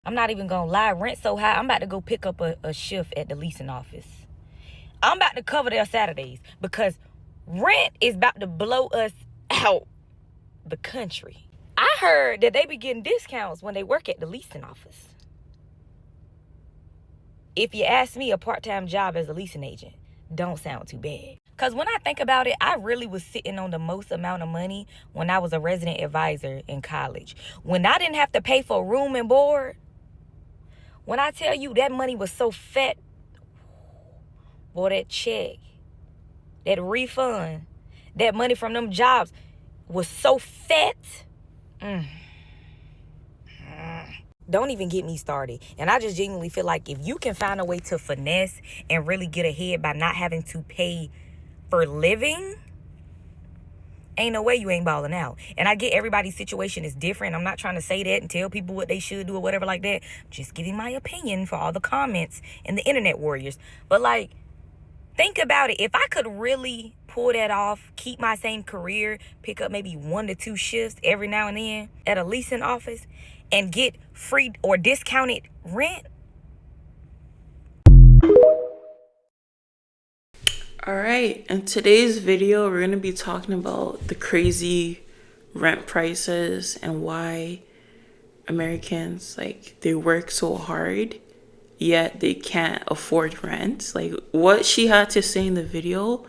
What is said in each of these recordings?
I'm not even gonna lie, rent so high, I'm about to go pick up a shift at the leasing office. I'm about to cover their Saturdays because rent is about to blow us out the country. I heard that they be getting discounts when they work at the leasing office. If you ask me, a part-time job as a leasing agent don't sound too bad. Because when I think about it, I really was sitting on the most amount of money when I was a resident advisor in college. When I didn't have to pay for room and board, when I tell you that money was so fat, boy, that check, that refund, that money from them jobs was so fat. Don't even get me started. And I just genuinely feel like if you can find a way to finesse and really get ahead by not having to pay for living, ain't no way you ain't balling out. And I get everybody's situation is different. I'm not trying to say that and tell people what they should do or whatever like that. I'm just giving my opinion for all the comments and the internet warriors. But like, think about it. If I could really pull that off, keep my same career, pick up maybe 1 to 2 shifts every now and then at a leasing office and get free or discounted rent. All right, in today's video, we're going to be talking about the crazy rent prices and why Americans, like, they work so hard, yet they can't afford rent. Like, what she had to say in the video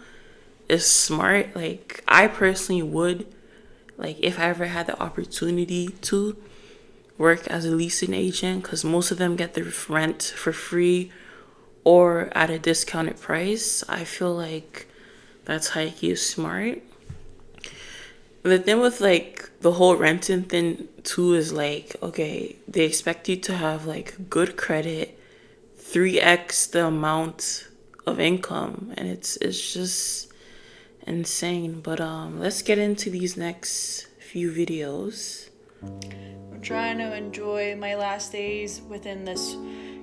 is smart. Like, I personally would, like, if I ever had the opportunity to work as a leasing agent, because most of them get their rent for free or at a discounted price. I feel like that's hikey smart. The thing with like the whole renting thing too is like, okay, they expect you to have like good credit, 3x the amount of income, and it's just insane. But let's get into these next few videos. I'm trying to enjoy my last days within this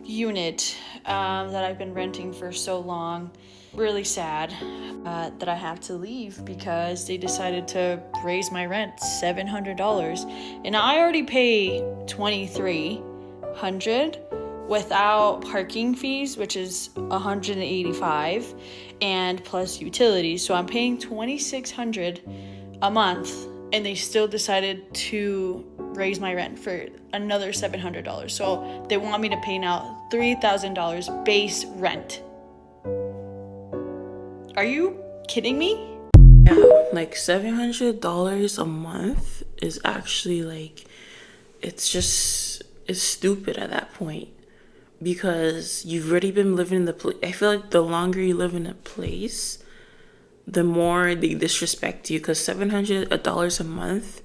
unit that I've been renting for so long. Really sad that I have to leave because they decided to raise my rent $700, and I already pay $2,300 without parking fees, which is $185, and plus utilities. So I'm paying $2,600 a month, and they still decided to raise my rent for another $700. So they want me to pay now $3,000 base rent. Are you kidding me? Yeah, like $700 a month is actually like, it's stupid at that point, because you've already been living in the place. I feel like the longer you live in a place, the more they disrespect you, because $700 a month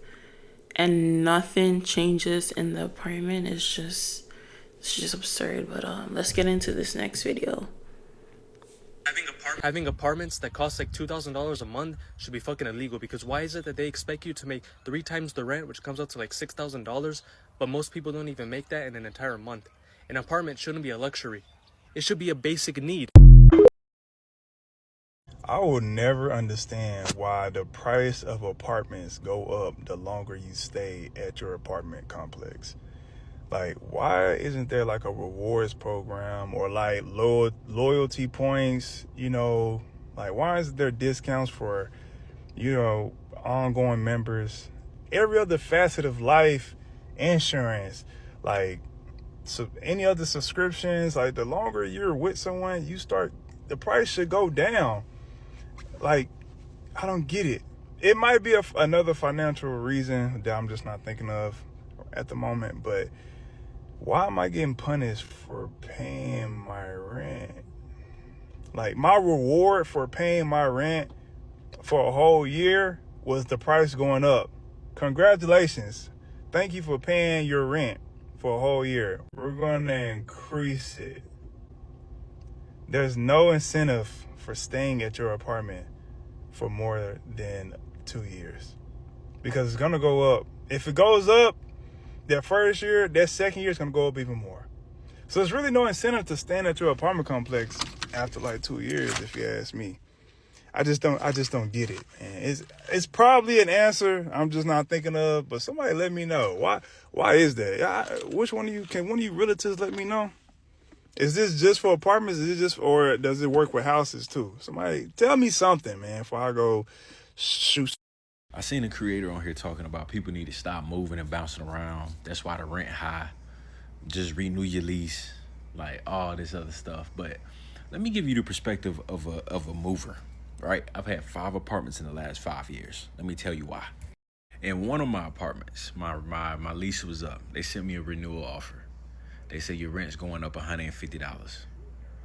and nothing changes in the apartment is just absurd. But let's get into this next video. Having apartments that cost like $2,000 a month should be fucking illegal, because why is it that they expect you to make 3 times the rent, which comes out to like $6,000, but most people don't even make that in an entire month? An apartment shouldn't be a luxury. It should be a basic need. I will never understand why the price of apartments go up the longer you stay at your apartment complex. Like, why isn't there like a rewards program or like loyalty points? You know, like, why isn't there discounts for, you know, ongoing members? Every other facet of life, insurance, like, so any other subscriptions, like, the longer you're with someone, the price should go down. Like, I don't get it. It might be another financial reason that I'm just not thinking of at the moment, but why am I getting punished for paying my rent? Like, my reward for paying my rent for a whole year was the price going up. Congratulations. Thank you for paying your rent for a whole year. We're going to increase it. There's no incentive for staying at your apartment for more than 2 years, because it's going to go up. If it goes up that first year, that second year is going to go up even more. So there's really no incentive to stand at your apartment complex after like 2 years, if you ask me. I just don't get it, man. It's probably an answer I'm just not thinking of, but somebody let me know. Why is that? Which one of you, can one of you realtors let me know? Is this just for apartments? Is it just, or does it work with houses too? Somebody tell me something, man, before I go shoot. I seen a creator on here talking about people need to stop moving and bouncing around. That's why the rent high. Just renew your lease, like all this other stuff. But let me give you the perspective of a mover, right? I've had 5 apartments in the last 5 years. Let me tell you why. In one of my apartments, my lease was up. They sent me a renewal offer. They said your rent's going up $150.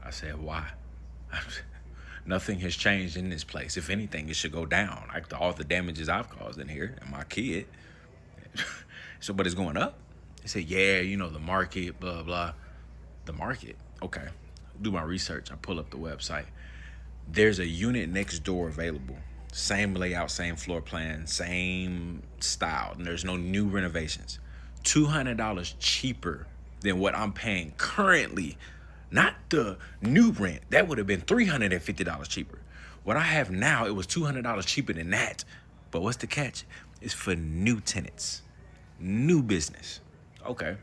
I said, why? Nothing has changed in this place. If anything, it should go down. Like all the damages I've caused in here and my kid. So, but it's going up. They said, yeah, you know, the market, blah, blah. The market, okay. Do my research. I pull up the website. There's a unit next door available. Same layout, same floor plan, same style. And there's no new renovations. $200 cheaper than what I'm paying currently. Not the new rent. That would have been $350 cheaper. What I have now, it was $200 cheaper than that. But what's the catch? It's for new tenants, new business. Okay.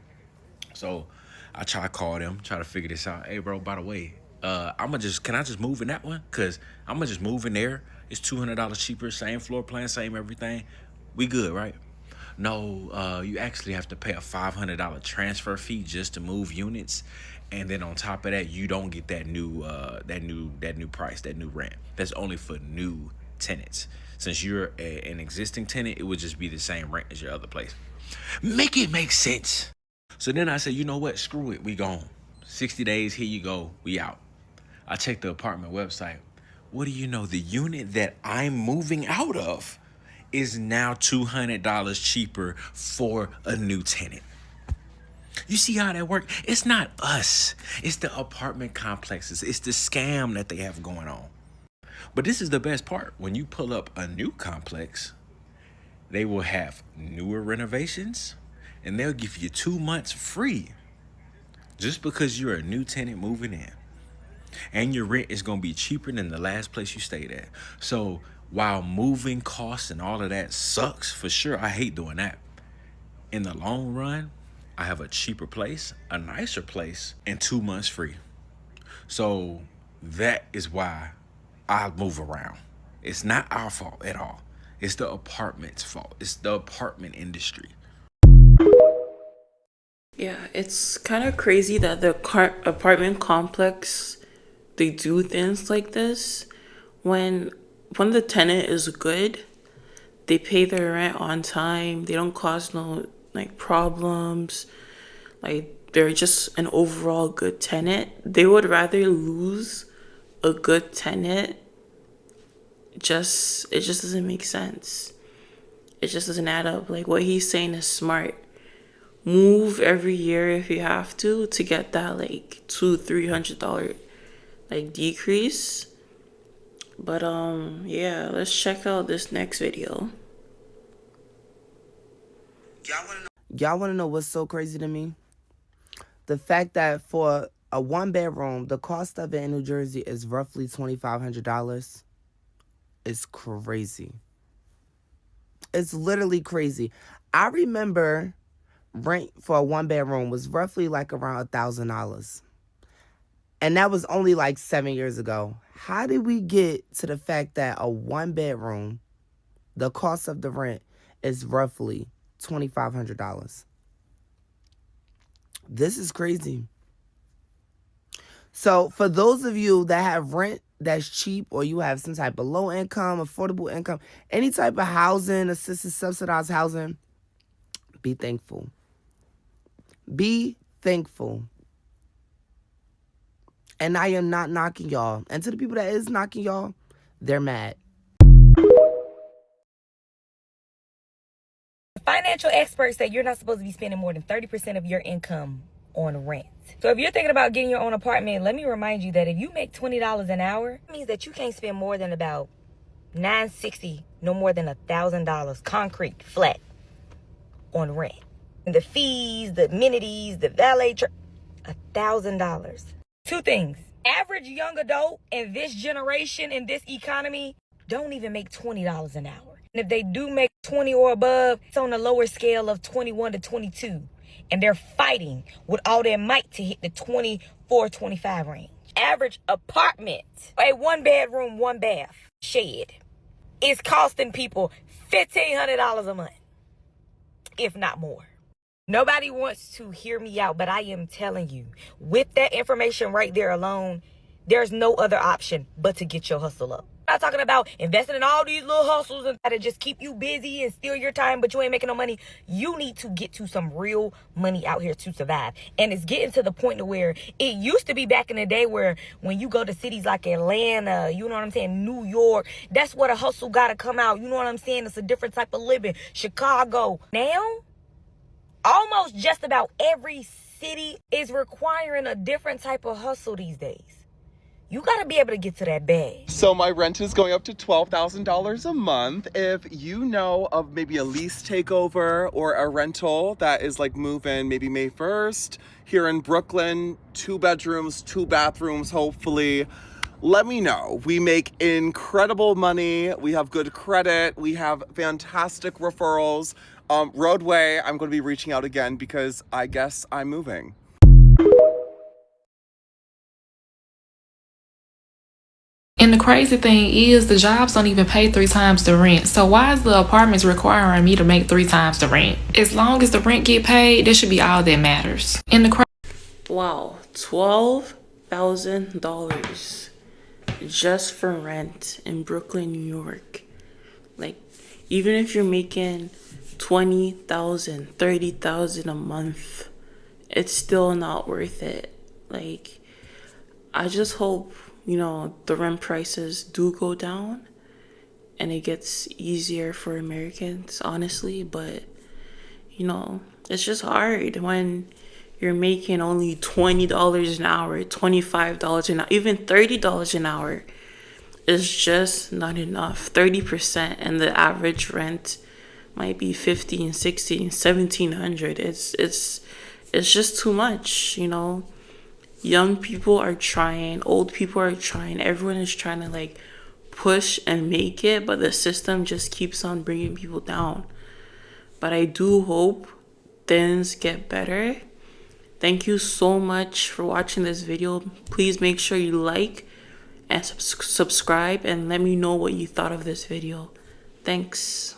So I try to call them, try to figure this out. Hey, bro, by the way, can I just move in that one? Because I'm going to just move in there. It's $200 cheaper, same floor plan, same everything. We good, right? No, you actually have to pay a $500 transfer fee just to move units, and then on top of that, you don't get that new price, that new rent. That's only for new tenants. Since you're an existing tenant, it would just be the same rent as your other place. Make it make sense. So then I said, you know what? Screw it. We gone. 60 days. Here you go. We out. I checked the apartment website. What do you know? The unit that I'm moving out of is now $200 cheaper for a new tenant. You see how that works? It's not us. It's the apartment complexes. It's the scam that they have going on. But this is the best part. When you pull up a new complex, they will have newer renovations, and they'll give you 2 months free just because you're a new tenant moving in. And your rent is going to be cheaper than the last place you stayed at. So while moving costs and all of that sucks, for sure, I hate doing that. In the long run, I have a cheaper place, a nicer place, and 2 months free. So that is why I move around. It's not our fault at all. It's the apartment's fault. It's the apartment industry. Yeah, it's kind of crazy that the apartment complex, they do things like this. When the tenant is good, they pay their rent on time. They don't cause no problems. They're just an overall good tenant. They would rather lose a good tenant. It just doesn't make sense. It just doesn't add up. What he's saying is smart. Move every year if you have to get that $200-$300 decrease. But yeah, let's check out this next video. Y'all want to know what's so crazy to me? The fact that for a 1-bedroom, the cost of it in New Jersey is roughly $2,500. It's crazy. It's literally crazy. I remember rent for a 1-bedroom was roughly around $1,000. And that was only 7 years ago. How did we get to the fact that a 1-bedroom, the cost of the rent is roughly $2,500? This is crazy. So for those of you that have rent that's cheap, or you have some type of low income, affordable income, any type of housing, assisted, subsidized housing, be thankful. Be thankful. And I am not knocking y'all. And to the people that is knocking y'all, they're mad. Financial experts say you're not supposed to be spending more than 30% of your income on rent. So if you're thinking about getting your own apartment, let me remind you that if you make $20 an hour, it means that you can't spend more than about $960, no more than $1,000 concrete flat on rent. And the fees, the amenities, the valet, $1,000. Two things. Average young adult in this generation, in this economy, don't even make $20 an hour. And if they do make 20 or above, it's on the lower scale of 21 to 22. And they're fighting with all their might to hit the 24, 25 range. Average apartment, a 1-bedroom, 1-bath shed, is costing people $1,500 a month, if not more. Nobody wants to hear me out, but I am telling you, with that information right there alone, there's no other option but to get your hustle up. I'm not talking about investing in all these little hustles and that just keep you busy and steal your time, but you ain't making no money. You need to get to some real money out here to survive. And it's getting to the point to where it used to be back in the day where when you go to cities like Atlanta, you know what I'm saying, New York, that's where the hustle got to come out. You know what I'm saying? It's a different type of living. Chicago. Now, almost just about every city is requiring a different type of hustle these days. You got to be able to get to that bag. So my rent is going up to $12,000 a month. If you know of maybe a lease takeover or a rental that is like move-in, maybe May 1st, here in Brooklyn, 2 bedrooms, 2 bathrooms, hopefully, let me know. We make incredible money. We have good credit. We have fantastic referrals. Roadway, I'm going to be reaching out again because I guess I'm moving. And the crazy thing is the jobs don't even pay 3 times the rent. So why is the apartments requiring me to make 3 times the rent? As long as the rent get paid, that should be all that matters. And the Wow, $12,000 just for rent in Brooklyn, New York. Like, even if you're making $20,000, $30,000 a month, it's still not worth it. Like, I just hope, you know, the rent prices do go down and it gets easier for Americans, honestly. But, you know, it's just hard when you're making only $20 an hour, $25 an hour, even $30 an hour. It's just not enough. 30%, and the average rent might be $1,500, $1,600, $1,700. It's just too much, you know. Young people are trying, old people are trying, everyone is trying to like push and make it, but the system just keeps on bringing people down. But I do hope things get better. Thank you so much for watching this video. Please make sure you like and subscribe and let me know what you thought of this video. Thanks.